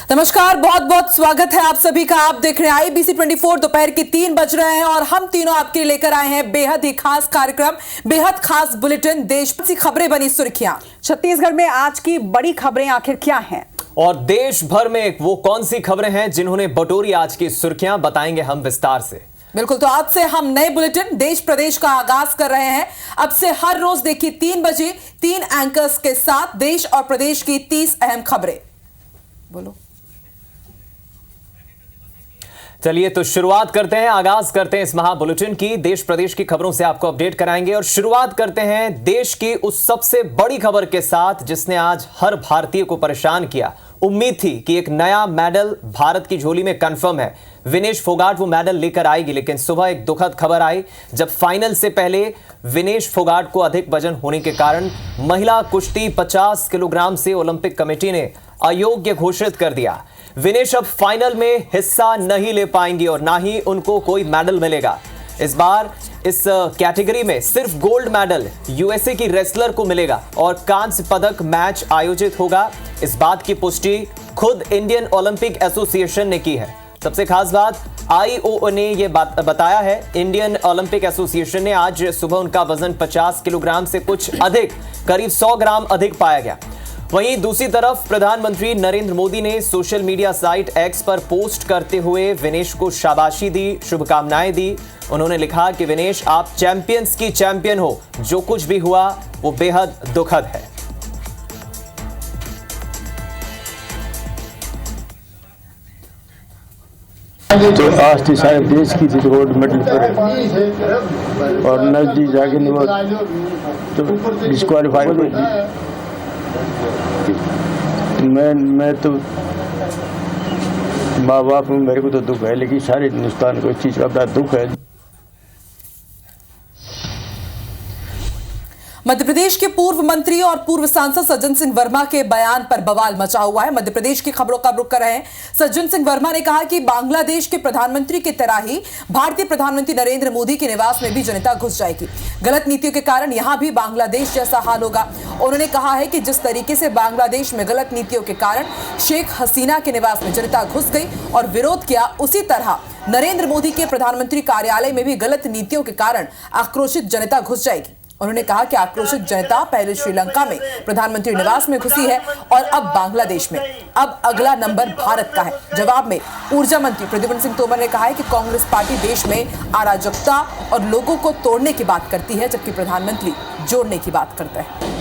नमस्कार, बहुत बहुत स्वागत है आप सभी का। आप देख रहे हैं IBC 24। दोपहर के 3 बज रहे हैं और हम तीनों आपके लिए लेकर आए हैं बेहद ही खास कार्यक्रम, बेहद खास बुलेटिन। देश की खबरें बनी सुर्खियां। छत्तीसगढ़ में आज की बड़ी खबरें आखिर क्या हैं? और देश भर में वो कौन सी खबरें हैं जिन्होंने बटोरी आज की सुर्खियां, बताएंगे हम विस्तार से। बिल्कुल, तो आज से हम नए बुलेटिन देश प्रदेश का आगाज कर रहे हैं। अब से हर रोज देखिए 3 बजे 3 एंकर्स के साथ देश और प्रदेश की 30 अहम खबरें। बोलो। चलिए तो शुरुआत करते हैं, आगाज करते हैं इस महा बुलेटिन की। देश प्रदेश की खबरों से आपको अपडेट कराएंगे और शुरुआत करते हैं देश की उस सबसे बड़ी खबर के साथ जिसने आज हर भारतीय को परेशान किया। उम्मीद थी कि एक नया मेडल भारत की झोली में कंफर्म है, विनेश फोगाट वो मेडल लेकर आएगी, लेकिन सुबह एक दुखद खबर आई जब फाइनल से पहले विनेश फोगाट को अधिक वजन होने के कारण महिला कुश्ती 50 किलोग्राम से ओलंपिक कमेटी ने अयोग्य घोषित कर दिया। विनेश अब फाइनल में हिस्सा नहीं ले पाएंगी और ना ही उनको कोई मेडल मिलेगा। इस बार इस कैटेगरी में सिर्फ गोल्ड मेडल यूएसए की रेसलर को मिलेगा और कांस्य पदक मैच आयोजित होगा। इस बात की पुष्टि खुद इंडियन ओलंपिक एसोसिएशन ने की है। सबसे खास बात, आईओए ने यह बताया है, इंडियन ओलंपिक एसोसिएशन ने आज सुबह उनका वजन 50 किलोग्राम से कुछ अधिक, करीब 100 ग्राम अधिक पाया गया। वहीं दूसरी तरफ प्रधानमंत्री नरेंद्र मोदी ने सोशल मीडिया साइट एक्स पर पोस्ट करते हुए विनेश को शाबाशी दी, शुभकामनाएं दी। उन्होंने लिखा कि विनेश, आप चैंपियंस की चैंपियन हो, जो कुछ भी हुआ वो बेहद दुखद है। तो आज थी सारे देश की थी गोल्ड मेडल पर और नजदीक जाके नहीं तो डिस्क्वालीफाई हो गई। मैं तो माँ बाप में मेरे को तो दुख है, लेकिन सारे हिंदुस्तान को इस चीज़ का बड़ा दुख है। मध्य प्रदेश के पूर्व मंत्री और पूर्व सांसद सज्जन सिंह वर्मा के बयान पर बवाल मचा हुआ है। मध्य प्रदेश की खबरों का रुख कर रहे हैं। सज्जन सिंह वर्मा ने कहा कि बांग्लादेश के प्रधानमंत्री की तरह ही भारतीय प्रधानमंत्री नरेंद्र मोदी के निवास में भी जनता घुस जाएगी। गलत नीतियों के कारण यहां भी बांग्लादेश जैसा हाल होगा। उन्होंने कहा है कि जिस तरीके से बांग्लादेश में गलत नीतियों के कारण शेख हसीना के निवास में जनता घुस गई और विरोध किया, उसी तरह नरेंद्र मोदी के प्रधानमंत्री कार्यालय में भी गलत नीतियों के कारण आक्रोशित जनता घुस जाएगी। उन्होंने कहा कि आक्रोशित जनता पहले श्रीलंका में प्रधानमंत्री निवास में घुसी है और अब बांग्लादेश में। अब अगला नंबर भारत का है। जवाब में ऊर्जा मंत्री प्रद्युम्न सिंह तोमर ने कहा है कि कांग्रेस पार्टी देश में अराजकता और लोगों को तोड़ने की बात करती है, जबकि प्रधानमंत्री जोड़ने की बात करते हैं।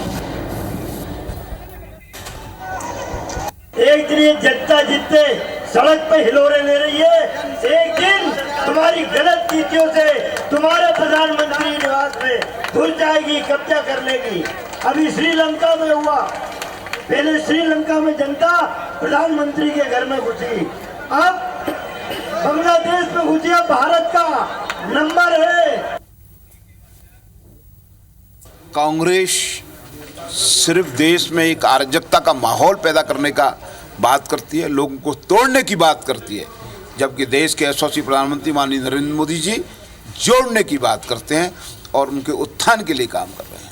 एक दिन ये जनता जितने सड़क पे हिलोरे ले रही है, एक दिन तुम्हारी गलत नीतियों से तुम्हारे प्रधानमंत्री निवास में घुस जाएगी, कब्जा कर लेगी। अभी श्रीलंका में हुआ, पहले श्रीलंका में जनता प्रधानमंत्री के घर में घुसी, अब बांग्लादेश में घुसी। अब भारत का नंबर है। कांग्रेस सिर्फ देश में एक अराजकता का माहौल पैदा करने का बात करती है, लोगों को तोड़ने की बात करती है, जबकि देश के यशस्वी प्रधानमंत्री माननीय नरेंद्र मोदी जी जोड़ने की बात करते हैं और उनके उत्थान के लिए काम कर रहे हैं।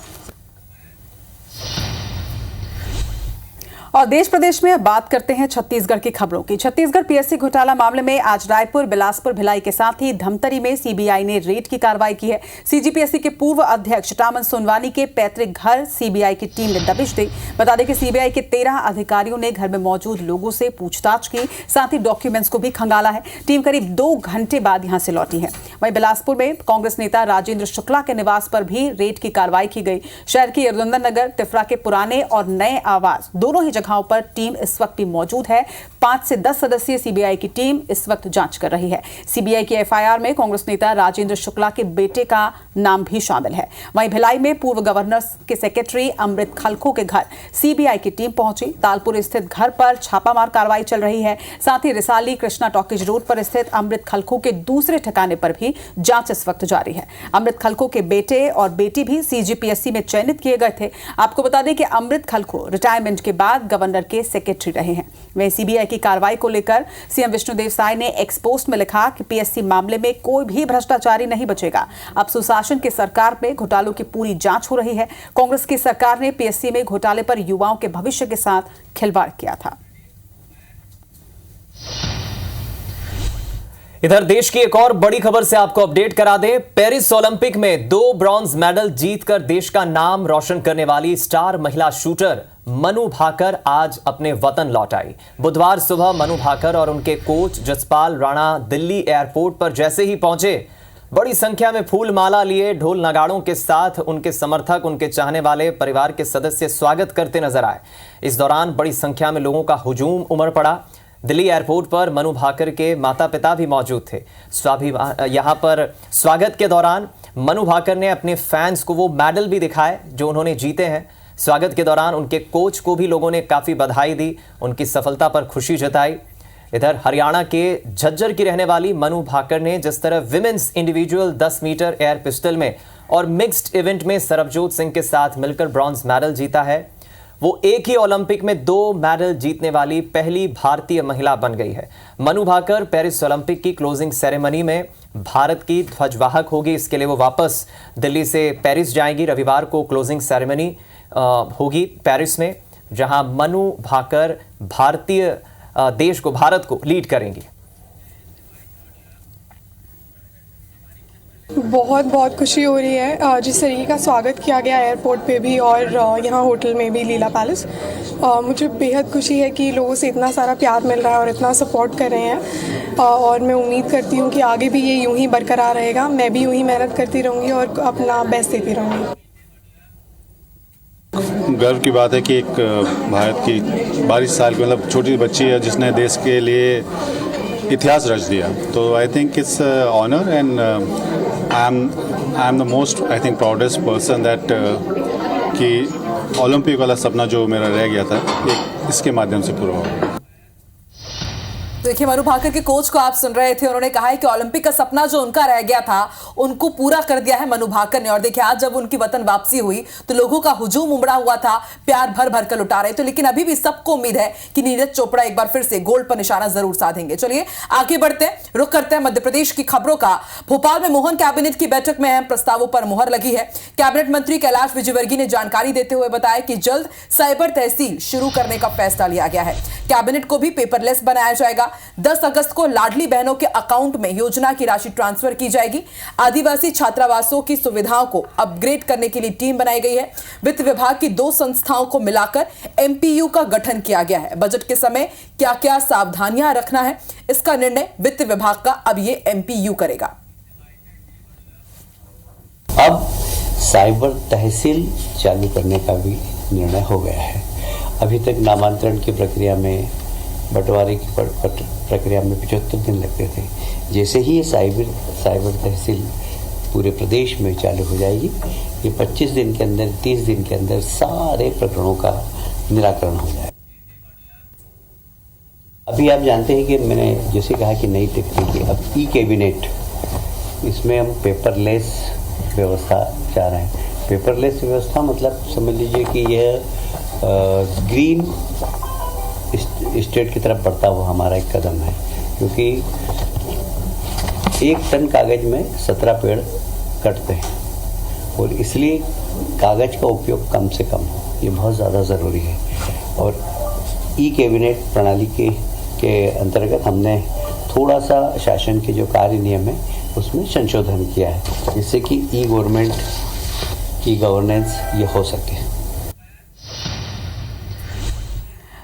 और देश प्रदेश में अब बात करते हैं छत्तीसगढ़ की खबरों की। छत्तीसगढ़ पीएससी घोटाला मामले में आज रायपुर, बिलासपुर, भिलाई के साथ ही धमतरी में सीबीआई ने रेड की कार्रवाई की है। सीजीपीएससी के पूर्व अध्यक्ष टामन सोनवानी के पैतृक घर सीबीआई की टीम ने दबिश दी। बता दें कि सीबीआई के 13 अधिकारियों ने घर में मौजूद लोगों से पूछताछ की, साथ ही डॉक्यूमेंट्स को भी खंगाला है। टीम करीब 2 घंटे बाद यहां से लौटी है। वहीं बिलासपुर में कांग्रेस नेता राजेंद्र शुक्ला के निवास पर भी रेड की कार्रवाई की गई। शहर की यदुवंदन नगर, तिफरा के पुराने और नए आवास दोनों ही जगहों पर टीम इस वक्त भी मौजूद है। 5 से 10 सदस्यीय सीबीआई की टीम इस वक्त जांच कर रही है। सीबीआई की एफआईआर में कांग्रेस नेता राजेंद्र शुक्ला के बेटे का नाम भी शामिल है। वहीं भिलाई में पूर्व गवर्नर के सेक्रेटरी अमृत खलखो के घर सीबीआई की टीम पहुंची। तालपुर स्थित घर पर छापामार कार्रवाई चल रही है। साथ ही रिसाली कृष्णा टॉकीज रोड पर स्थित अमृत खलखो के दूसरे ठिकाने पर भी जांच इस वक्त जारी है। अमृत खलखो के बेटे और बेटी भी सीजीपीएससी में चयनित किए गए थे। आपको बता दें कि अमृत खलखो रिटायरमेंट के बाद गवर्नर के सेक्रेटरी रहे हैं। वहीं सीबीआई की कार्रवाई को लेकर सीएम विष्णुदेव साय ने एक्स पोस्ट में लिखा कि पीएससी मामले में कोई भी भ्रष्टाचारी नहीं बचेगा। अब सुशासन की सरकार में घोटालों की पूरी जांच हो रही है। कांग्रेस की सरकार ने पीएससी में घोटाले पर युवाओं के भविष्य के साथ खिलवाड़ किया था। इधर देश की एक और बड़ी खबर से आपको अपडेट करा दें। पेरिस ओलंपिक में 2 ब्रॉन्ज मेडल जीतकर देश का नाम रोशन करने वाली स्टार महिला शूटर मनु भाकर आज अपने वतन लौट आई। बुधवार सुबह मनु भाकर और उनके कोच जसपाल राणा दिल्ली एयरपोर्ट पर जैसे ही पहुंचे, बड़ी संख्या में फूल माला लिए ढोल नगाड़ों के साथ उनके समर्थक, उनके चाहने वाले, परिवार के सदस्य स्वागत करते नजर आए। इस दौरान बड़ी संख्या में लोगों का हुजूम उमड़ पड़ा। दिल्ली एयरपोर्ट पर मनु भाकर के माता पिता भी मौजूद थे। यहां पर स्वागत के दौरान मनु भाकर ने अपने फैंस को वो मेडल भी दिखाए जो उन्होंने जीते हैं। स्वागत के दौरान उनके कोच को भी लोगों ने काफ़ी बधाई दी, उनकी सफलता पर खुशी जताई। इधर हरियाणा के झज्जर की रहने वाली मनु भाकर ने जिस तरह women's individual 10 metre air pistol में और मिक्स्ड इवेंट में सरबजोत सिंह के साथ मिलकर ब्रॉन्ज मेडल जीता है, वो एक ही ओलंपिक में 2 मेडल जीतने वाली पहली भारतीय महिला बन गई है। मनु भाकर पेरिस ओलंपिक की क्लोजिंग सेरेमनी में भारत की ध्वजवाहक होगी। इसके लिए वो वापस दिल्ली से पेरिस जाएंगी। रविवार को क्लोजिंग सेरेमनी होगी पेरिस में, जहां मनु भाकर भारत को लीड करेंगी। बहुत खुशी हो रही है। जिस तरीके का स्वागत किया गया एयरपोर्ट पे भी और यहाँ होटल में भी, लीला पैलेस, मुझे बेहद खुशी है कि लोगों से इतना सारा प्यार मिल रहा है और इतना सपोर्ट कर रहे हैं। और मैं उम्मीद करती हूँ कि आगे भी ये यूं ही बरकरार रहेगा। मैं भी यूं ही मेहनत करती रहूँगी और अपना बेस्ट देती रहूँगी। गर्व की बात है कि एक भारत की 22 साल की मतलब छोटी बच्ची है जिसने देश के लिए इतिहास रच दिया। तो I think it's honour and I am the most I think proudest person that कि ओलंपिक वाला सपना जो मेरा रह गया था एक इसके माध्यम से पूरा हुआ। देखिए, मनु भाकर के कोच को आप सुन रहे थे। उन्होंने कहा है कि ओलंपिक का सपना जो उनका रह गया था उनको पूरा कर दिया है मनु भाकर ने। और देखिए, आज जब उनकी वतन वापसी हुई तो लोगों का हुजूम उमड़ा हुआ था, प्यार भर भर कर लुटा रहे थे। लेकिन अभी भी सबको उम्मीद है कि नीरज चोपड़ा एक बार फिर से गोल्ड पर निशाना जरूर साधेंगे। चलिए आगे बढ़ते हैं, रुख करते हैं मध्य प्रदेश की खबरों का। भोपाल में मोहन कैबिनेट की बैठक में अहम प्रस्तावों पर मुहर लगी है। कैबिनेट मंत्री कैलाश विजयवर्गीय ने जानकारी देते हुए बताया कि जल्द साइबर तहसील शुरू करने का फैसला लिया गया है। कैबिनेट को भी पेपरलेस बनाया जाएगा। 10 अगस्त को लाडली बहनों के अकाउंट में योजना की राशि ट्रांसफर की जाएगी। आदिवासी छात्रावासों की सुविधाओं को अपग्रेड करने के लिए टीम बनाई गई है। वित्त विभाग की 2 संस्थाओं को मिलाकर एमपीयू का गठन किया गया है। बजट के समय क्या क्या सावधानियां रखना है, इसका निर्णय वित्त विभाग का अब ये एमपीयू करेगा। अब साइबर तहसील चालू करने का भी निर्णय हो गया है। अभी तक नामांतरण की प्रक्रिया में, बंटवारे की प्रक्रिया में 75 दिन लगते थे। जैसे ही ये साइबर तहसील पूरे प्रदेश में चालू हो जाएगी, ये 25 दिन के अंदर, 30 दिन के अंदर सारे प्रकरणों का निराकरण हो जाएगा। अभी आप जानते हैं कि मैंने जैसे कहा कि नई तकनीकी, अब ई कैबिनेट, इसमें हम पेपरलेस व्यवस्था चाह रहे हैं। पेपरलेस व्यवस्था मतलब समझ लीजिए कि यह ग्रीन स्टेट की तरफ बढ़ता हुआ हमारा एक कदम है, क्योंकि 1 टन कागज में 17 पेड़ कटते हैं और इसलिए कागज का उपयोग कम से कम हो, ये बहुत ज़्यादा ज़रूरी है। और ई कैबिनेट प्रणाली के अंतर्गत हमने थोड़ा सा शासन के जो कार्य नियम है उसमें संशोधन किया है, जिससे कि ई गवर्नमेंट की गवर्नेंस ये हो सके।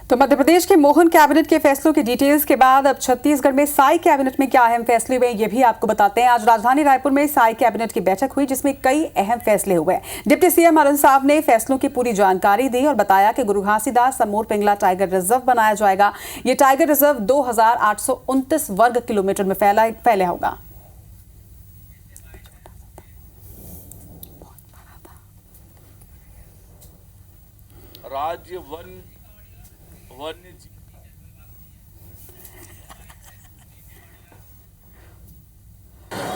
तो मध्य प्रदेश के मोहन कैबिनेट के फैसलों की डिटेल्स के बाद अब छत्तीसगढ़ में साई कैबिनेट में क्या अहम फैसले हुए ये भी आपको बताते हैं। आज राजधानी रायपुर में साई कैबिनेट की बैठक हुई, जिसमें कई अहम फैसले हुए। डिप्टी सीएम अरुण साव ने फैसलों की पूरी जानकारी दी और बताया कि गुरु घासीदास तमोर पिंगला टाइगर रिजर्व बनाया जाएगा। ये टाइगर रिजर्व 2829 वर्ग किलोमीटर में फैला होगा। राज्य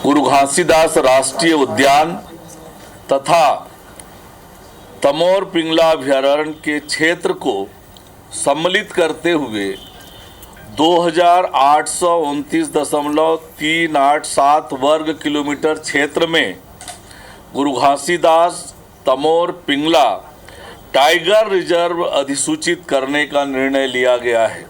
गुरु घासीदास राष्ट्रीय उद्यान तथा तमोर पिंगला अभयारण्य के क्षेत्र को सम्मिलित करते हुए 2829.387 वर्ग किलोमीटर क्षेत्र में गुरु घासीदास तमोर पिंगला टाइगर रिजर्व अधिसूचित करने का निर्णय लिया गया है।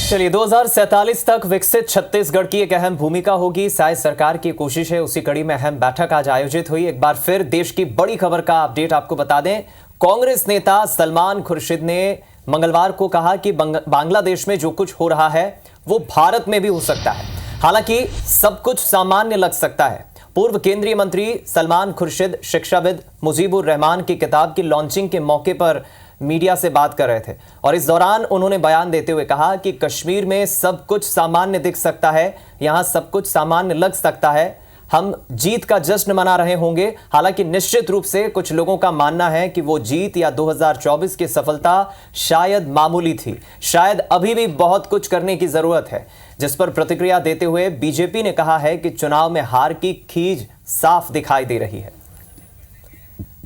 चलिए 2047 तक विकसित छत्तीसगढ़ की एक अहम भूमिका होगी, शायद सरकार की कोशिश है। उसी कड़ी में अहम बैठक आज आयोजित हुई। एक बार फिर देश की बड़ी खबर का अपडेट आपको बता दें। कांग्रेस नेता सलमान खुर्शीद ने मंगलवार को कहा कि बांग्लादेश में जो कुछ हो रहा है वो भारत में भी हो सकता है, हालांकि सब कुछ सामान्य लग सकता है। पूर्व केंद्रीय मंत्री सलमान खुर्शीद शिक्षाविद मुजीबुर रहमान की किताब की लॉन्चिंग के मौके पर मीडिया से बात कर रहे थे और इस दौरान उन्होंने बयान देते हुए कहा कि कश्मीर में सब कुछ सामान्य दिख सकता है, यहां सब कुछ सामान्य लग सकता है, हम जीत का जश्न मना रहे होंगे। हालांकि निश्चित रूप से कुछ लोगों का मानना है कि वो जीत या 2024 की सफलता शायद मामूली थी, शायद अभी भी बहुत कुछ करने की जरूरत है। जिस पर प्रतिक्रिया देते हुए बीजेपी ने कहा है कि चुनाव में हार की खींच साफ दिखाई दे रही है।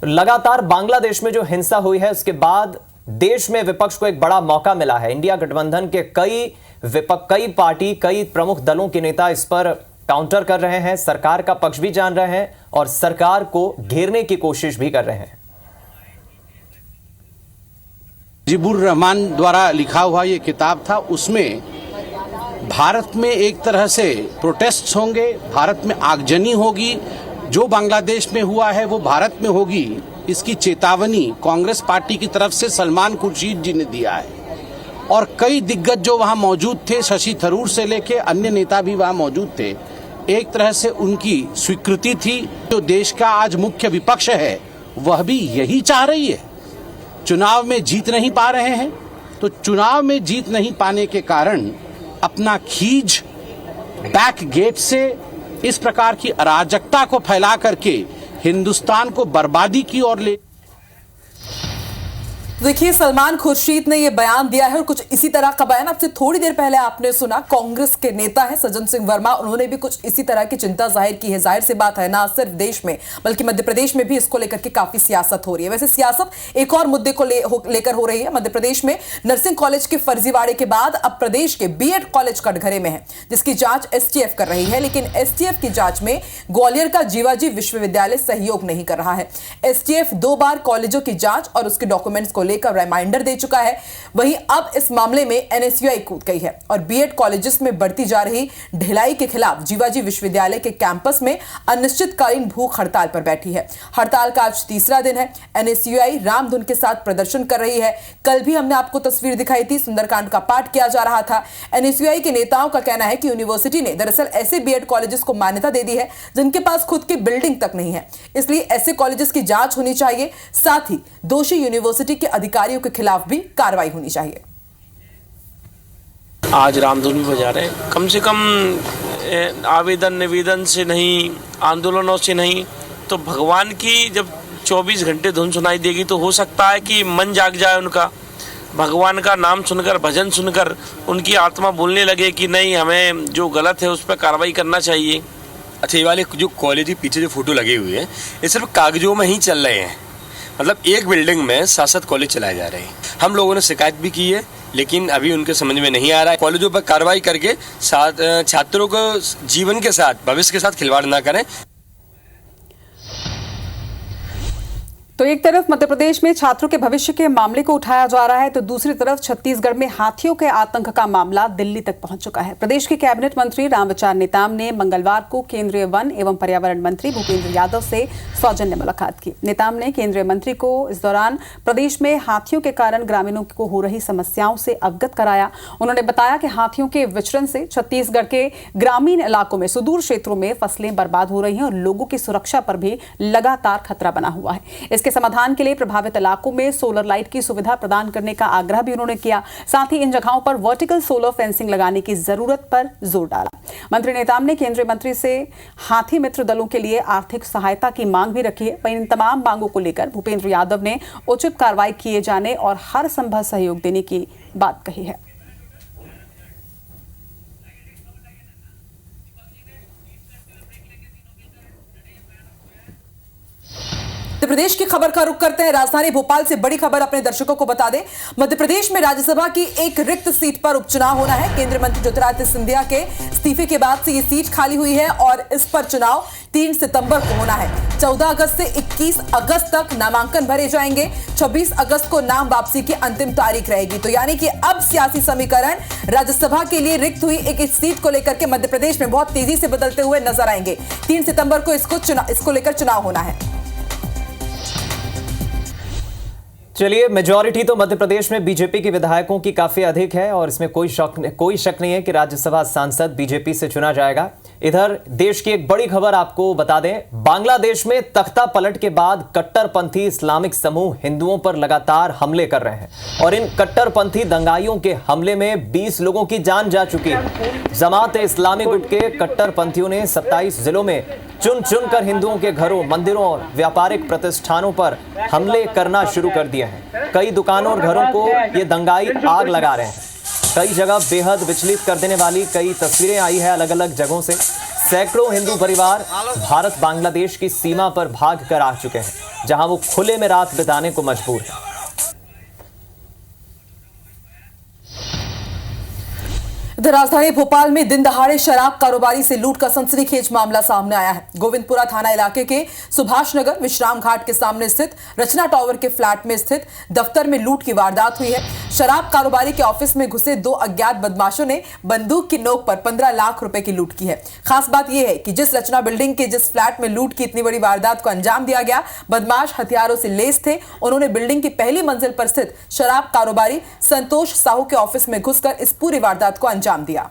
लगातार बांग्लादेश में जो हिंसा हुई है उसके बाद देश में विपक्ष को एक बड़ा मौका मिला है। इंडिया गठबंधन के कई पार्टी, कई प्रमुख दलों के नेता इस पर काउंटर कर रहे हैं, सरकार का पक्ष भी जान रहे हैं और सरकार को घेरने की कोशिश भी कर रहे हैं। मुजीबुर रहमान द्वारा लिखा हुआ ये किताब था, उसमें भारत में एक तरह से प्रोटेस्ट होंगे, भारत में आगजनी होगी, जो बांग्लादेश में हुआ है वो भारत में होगी, इसकी चेतावनी कांग्रेस पार्टी की तरफ से सलमान खुर्शीद जी ने दिया है। और कई दिग्गज जो वहां मौजूद थे, शशि थरूर से लेके अन्य नेता भी वहां मौजूद थे, एक तरह से उनकी स्वीकृति थी। जो देश का आज मुख्य विपक्ष है वह भी यही चाह रही है। चुनाव में जीत नहीं पा रहे हैं, तो चुनाव में जीत नहीं पाने के कारण अपना खींच बैक गेट से इस प्रकार की अराजकता को फैला करके हिंदुस्तान को बर्बादी की ओर ले। देखिए, सलमान खुर्शीद ने यह बयान दिया है और कुछ इसी तरह का बयान आपसे थोड़ी देर पहले आपने सुना। कांग्रेस के नेता है सज्जन सिंह वर्मा, उन्होंने भी कुछ इसी तरह की चिंता जाहिर की है। जाहिर सी बात है, ना सिर्फ देश में बल्कि मध्य प्रदेश में भी इसको लेकर के काफी सियासत हो रही है। वैसे सियासत एक और मुद्दे को लेकर हो रही है। मध्य प्रदेश में नर्सिंग कॉलेज के फर्जीवाड़े के बाद अब प्रदेश के बीएड कॉलेज कटघरे में है, जिसकी जांच एसटीएफ कर रही है। लेकिन एसटीएफ की जांच में ग्वालियर का जीवाजी विश्वविद्यालय सहयोग नहीं कर रहा है। एसटीएफ 2 बार कॉलेजों की जांच और उसके डॉक्यूमेंट्स को लेकर रिमाइंडर दे चुका है। वहीं अब इस मामले में एनएसयूआई कूद गई है और बीएड कॉलेजेस में बढ़ती जा रही ढिलाई के खिलाफ जीवाजी विश्वविद्यालय के कैंपस में अनिश्चितकालीन भूख हड़ताल पर बैठी है। हड़ताल का आज तीसरा दिन है। एनएसयूआई रामधुन के साथ प्रदर्शन कर रही है। कल भी हमने आपको तस्वीर दिखाई थी, सुंदरकांड का पाठ किया जा रहा था। एनएसयूआई के नेताओं का कहना है कि यूनिवर्सिटी ने दरअसल ऐसे बीएड कॉलेजेस को मान्यता दे दी है जिनके पास खुद की बिल्डिंग तक नहीं है, इसलिए ऐसे कॉलेजेस की जांच होनी चाहिए। साथ ही दोषी यूनिवर्सिटी के अधिकारियों के खिलाफ भी कार्रवाई होनी चाहिए। आज रामधुन भी बजा रहे हैं। कम से कम आवेदन निवेदन से नहीं, आंदोलनों से नहीं, तो भगवान की जब 24 घंटे धुन सुनाई देगी तो हो सकता है कि मन जाग जाए उनका, भगवान का नाम सुनकर, भजन सुनकर उनकी आत्मा बोलने लगे कि नहीं, हमें जो गलत है उस पर कार्रवाई करना चाहिए। अच्छा, ये वाले जो कॉलेज के पीछे जो फोटो लगे हुए हैं ये सिर्फ कागजों में ही चल रहे हैं, मतलब एक बिल्डिंग में 7-7 कॉलेज चलाए जा रहे हैं। हम लोगों ने शिकायत भी की है, लेकिन अभी उनके समझ में नहीं आ रहा है। कॉलेजों पर कार्रवाई करके छात्रों को जीवन के साथ, भविष्य के साथ खिलवाड़ ना करें। तो एक तरफ मध्य प्रदेश में छात्रों के भविष्य के मामले को उठाया जा रहा है, तो दूसरी तरफ छत्तीसगढ़ में हाथियों के आतंक का मामला दिल्ली तक पहुंच चुका है। प्रदेश के कैबिनेट मंत्री रामविचार नेताम ने मंगलवार को केंद्रीय वन एवं पर्यावरण मंत्री भूपेंद्र यादव से सौजन्य मुलाकात की। नेताम ने केंद्रीय मंत्री को इस दौरान प्रदेश में हाथियों के कारण ग्रामीणों को हो रही समस्याओं से अवगत कराया। उन्होंने बताया कि हाथियों के विचरण से छत्तीसगढ़ के ग्रामीण इलाकों में, सुदूर क्षेत्रों में फसलें बर्बाद हो रही हैं और लोगों की सुरक्षा पर भी लगातार खतरा बना हुआ है। इसके समाधान के लिए प्रभावित इलाकों में सोलर लाइट की सुविधा प्रदान करने का आग्रह भी उन्होंने किया। साथ ही इन जगहों पर वर्टिकल सोलर फेंसिंग लगाने की जरूरत पर जोर डाला। मंत्री नेताम ने केंद्रीय मंत्री से हाथी मित्र दलों के लिए आर्थिक सहायता की मांग भी रखी है। वहीं इन तमाम मांगों को लेकर भूपेंद्र यादव ने उचित कार्रवाई किए जाने और हर संभव सहयोग देने की बात कही है। मध्य प्रदेश की खबर का रुख करते हैं। राजधानी भोपाल से बड़ी खबर अपने दर्शकों को बता दें। मध्य प्रदेश में राज्यसभा की एक रिक्त सीट पर उपचुनाव होना है। केंद्रीय मंत्री ज्योतिरादित्य सिंधिया के इस्तीफे के बाद से ये सीट खाली हुई है और इस पर चुनाव 3 सितंबर को होना है। 14 अगस्त से 21 अगस्त तक नामांकन भरे जाएंगे। 26 अगस्त को नाम वापसी की अंतिम तारीख रहेगी। तो यानी कि अब सियासी समीकरण राज्यसभा के लिए रिक्त हुई एक सीट को लेकर के मध्य प्रदेश में बहुत तेजी से बदलते हुए नजर आएंगे। 3 सितंबर को इसको लेकर चुनाव होना है। चलिए, मेजॉरिटी तो मध्य प्रदेश में बीजेपी के विधायकों की काफी अधिक है और इसमें कोई शक नहीं है कि राज्यसभा सांसद बीजेपी से चुना जाएगा। इधर देश की एक बड़ी खबर आपको बता दें, बांग्लादेश में तख्ता पलट के बाद कट्टरपंथी इस्लामिक समूह हिंदुओं पर लगातार हमले कर रहे हैं और इन कट्टरपंथी दंगाइयों के हमले में 20 लोगों की जान जा चुकी है। जमात-ए-इस्लामी गुट के कट्टरपंथियों ने 27 जिलों में चुन कर हिंदुओं के घरों, मंदिरों और व्यापारिक प्रतिष्ठानों पर हमले करना शुरू कर दिए हैं। कई दुकानों और घरों को ये दंगाई आग लगा रहे हैं। कई जगह बेहद विचलित कर देने वाली कई तस्वीरें आई है अलग अलग जगहों से। सैकड़ों हिंदू परिवार भारत बांग्लादेश की सीमा पर भाग कर आ चुके हैं, जहां वो खुले में रात बिताने को मजबूर हैं। इधर राजधानी भोपाल में दिन दहाड़े शराब कारोबारी से लूट का सनसनीखेज मामला सामने आया है। गोविंदपुरा थाना इलाके के सुभाष नगर विश्राम घाट के सामने स्थित रचना टावर के फ्लैट में स्थित दफ्तर में लूट की वारदात हुई है। शराब कारोबारी के ऑफिस में घुसे 2 अज्ञात बदमाशों ने बंदूक की नोक पर 15 लाख रुपए की लूट की है। खास बात यह है कि जिस रचना बिल्डिंग के जिस फ्लैट में लूट की इतनी बड़ी वारदात को अंजाम दिया गया, बदमाश हथियारों से लैस थे। उन्होंने बिल्डिंग की पहली मंजिल पर स्थित शराब कारोबारी संतोष साहू के ऑफिस में घुसकर इस पूरी वारदात को अंजाम दिया।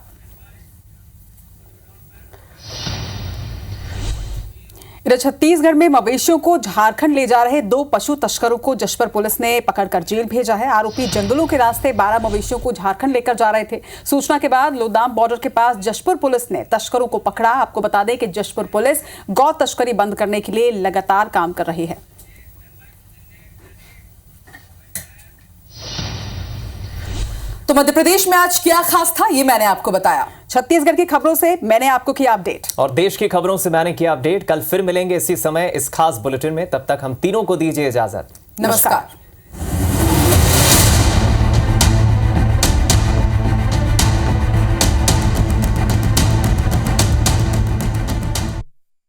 इधर छत्तीसगढ़ में मवेशियों को झारखंड ले जा रहे 2 पशु तस्करों को जशपुर पुलिस ने पकड़कर जेल भेजा है। आरोपी जंगलों के रास्ते 12 मवेशियों को झारखंड लेकर जा रहे थे। सूचना के बाद लोदाम बॉर्डर के पास जशपुर पुलिस ने तस्करों को पकड़ा। आपको बता दें कि जशपुर पुलिस गौ तस्करी बंद करने के लिए लगातार काम कर रही है। तो मध्य प्रदेश में आज क्या खास था, ये मैंने आपको बताया। छत्तीसगढ़ की खबरों से मैंने आपको किया अपडेट और देश की खबरों से मैंने किया अपडेट। कल फिर मिलेंगे इसी समय इस खास बुलेटिन में। तब तक हम तीनों को दीजिए इजाजत। नमस्कार।